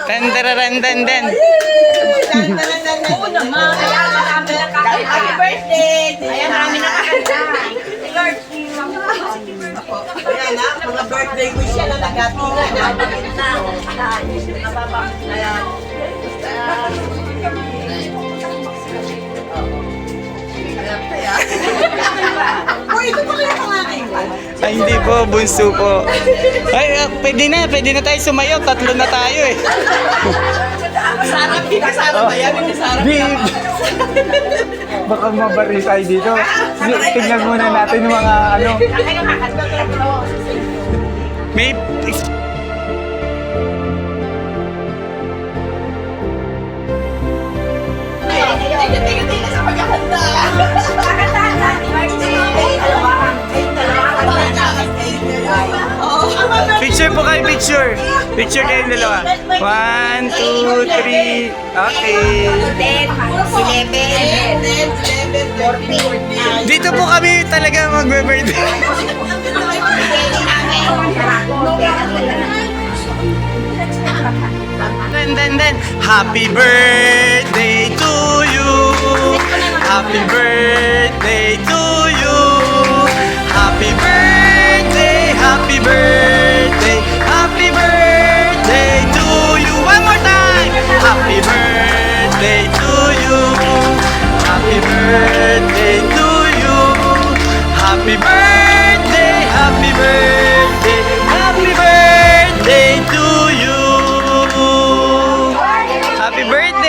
Tandararandandan. Oo naman. Happy birthday! Ayan, marami nakakanta. Lord, ayan na, mga birthday wish yan na nagatilan. Ayan. Uy, ito pa kaya panganay mo? Ay, hindi po, bunso po. Ay, pwede na tayo sumayaw. Tatlo na tayo eh. Sarap, pinasarap ba yan? Pinasarap Di, baka mabaril tayo dito. Tingnan muna natin yung mga ano. May... Tingnan sa paghahanda. Picture po kayo, picture. Picture kayong dalawa. 1, 2, 3. Okay. 10, 11, 14. Dito po kami talaga magbe-birthday. Dan. Happy birthday to you. Happy birthday to you. Happy birthday, happy birthday, happy birthday to you. One more time. Happy birthday to you. Happy birthday to you. Happy birthday, happy birthday, happy birthday to you. Happy birthday!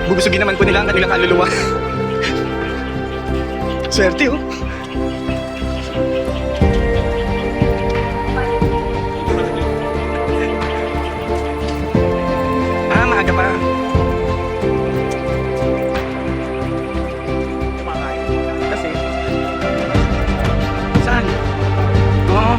Bubusugin naman po nila ang kanilang kaluluwa. Swerte oh. Maaga pa. Kasi saan? Oo.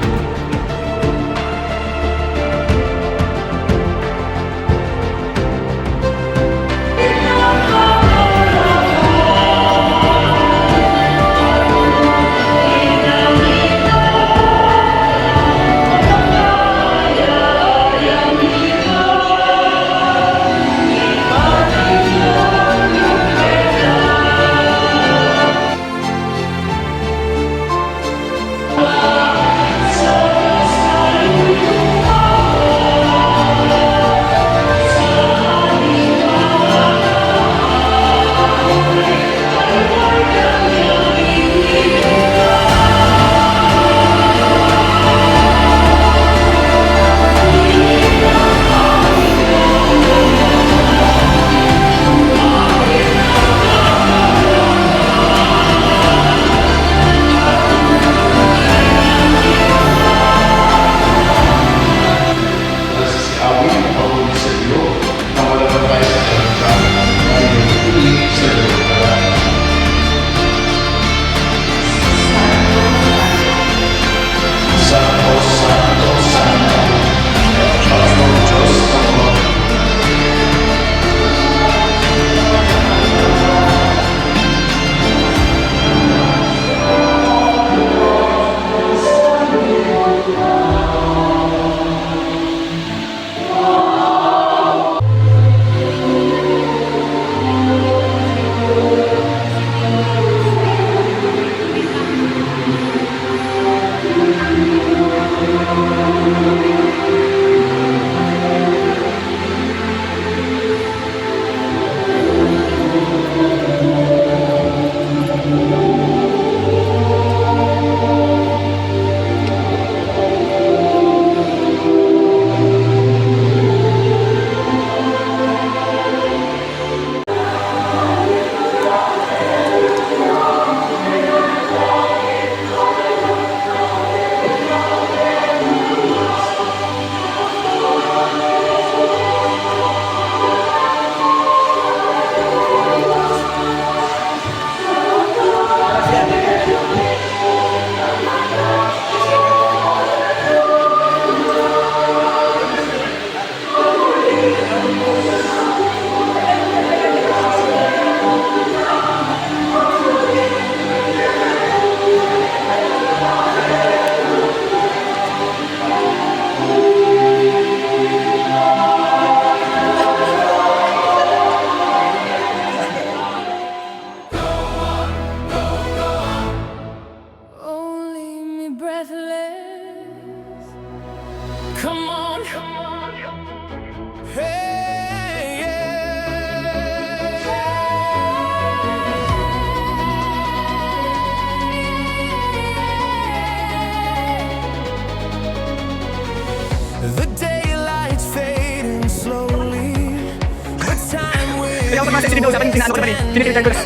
pag mga sensitive na usapan, pinaano ko naman eh. Pinipilitan ko lang.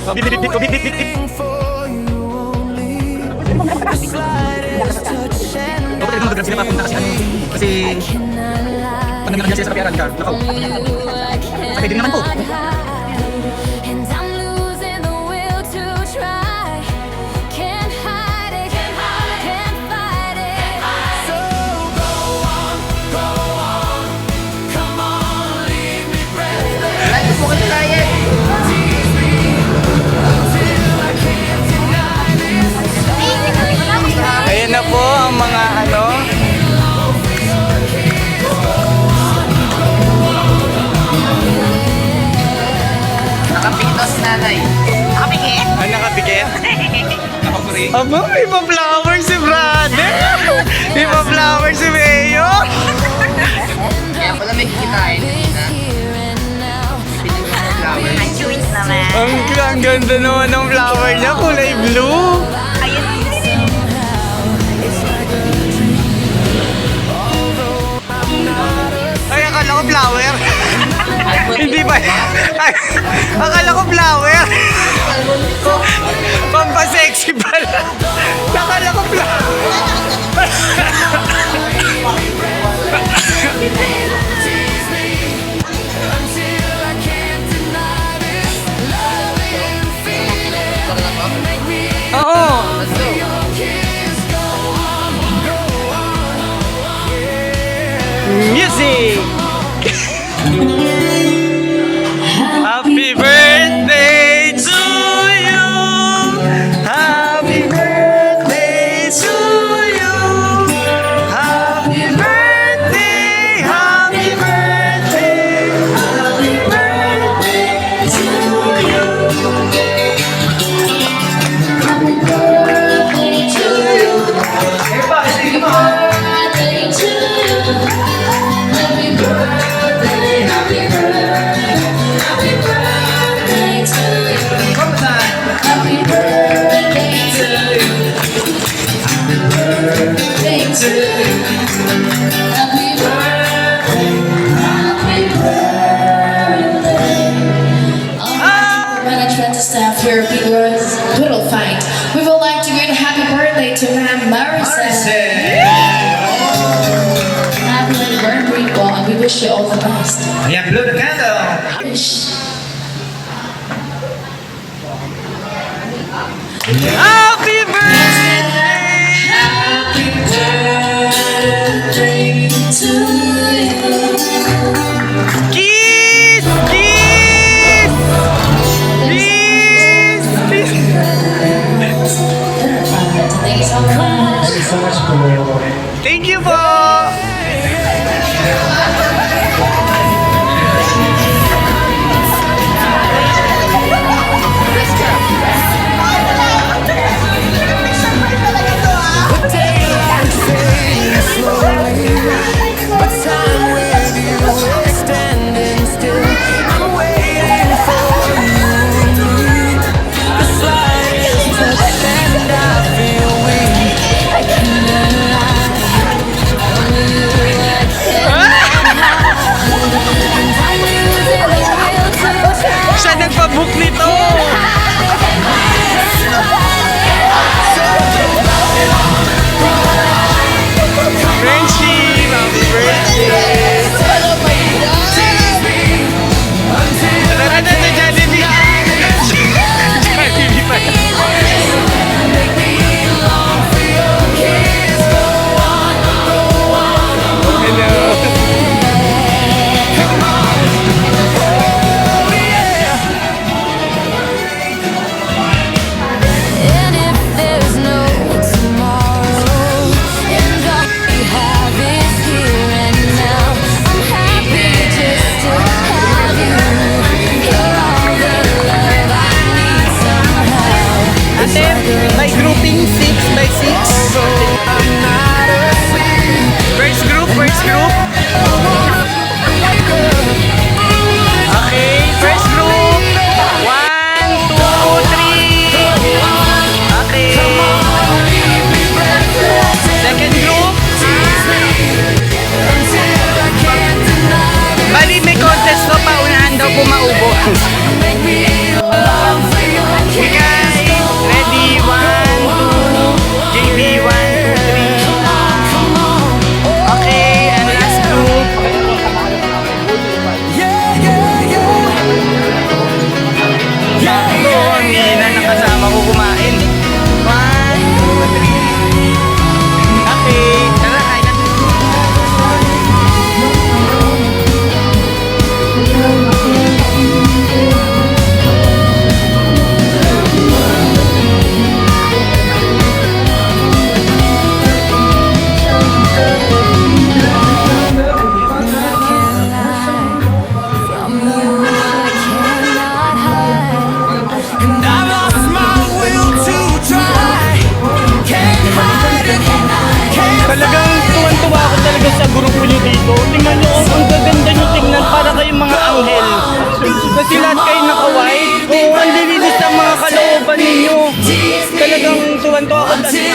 Oh, bip, bip, bip, bip, bip, bip, bip. Ako talagang mag-grab sila papunta kasi ano. Kasi pag nagkakagyan sila sa kapiaran ka, nakaw. Sakay din naman po. Ayan na po ang mga ano. Nakapitos nanay. Nakapikit? Ano nakapikit? Nakapuri. Aba, may pa-flower si brother! May pa-flower si Mayo! Kaya pala may kikitain. Ang cute naman. Ang ganda naman ng flower niya, kulay blue! Ayun. Ay, akala ko flower! Hindi ba? Ay, akala ko flower! Pampasexy pala! Akala ko flower! Oo! Music! Happy birthday to you! Happy birthday to you! Happy birthday! Happy birthday! Happy birthday to you! Happy birthday to you! Everybody, come on! Staff here, people are a little fight. We would like to greet a happy birthday to Ma'am Maricel. Happy birthday, Paul, and we wish you all the best. Ayan, blow the candle! Wish. Happy birthday! Happy birthday to you. Kiss! Kiss! Kiss! Thanks so much. Thank you po! Siya nagpabook nito! Friendship! Happy birthday! Tara na sa Jollibee! Jollibee pa yan. Hello! And if there's no tomorrow, and all we have is here and now, I'm happy just to have you. You're all the love I need somehow. Ate, may grouping 6 by 6. First group, first group. Okay, first group. 1, 2, 3. Okay. Second group. Bali, may contest ko pa. Unahan daw po maubo. Nabanto ako.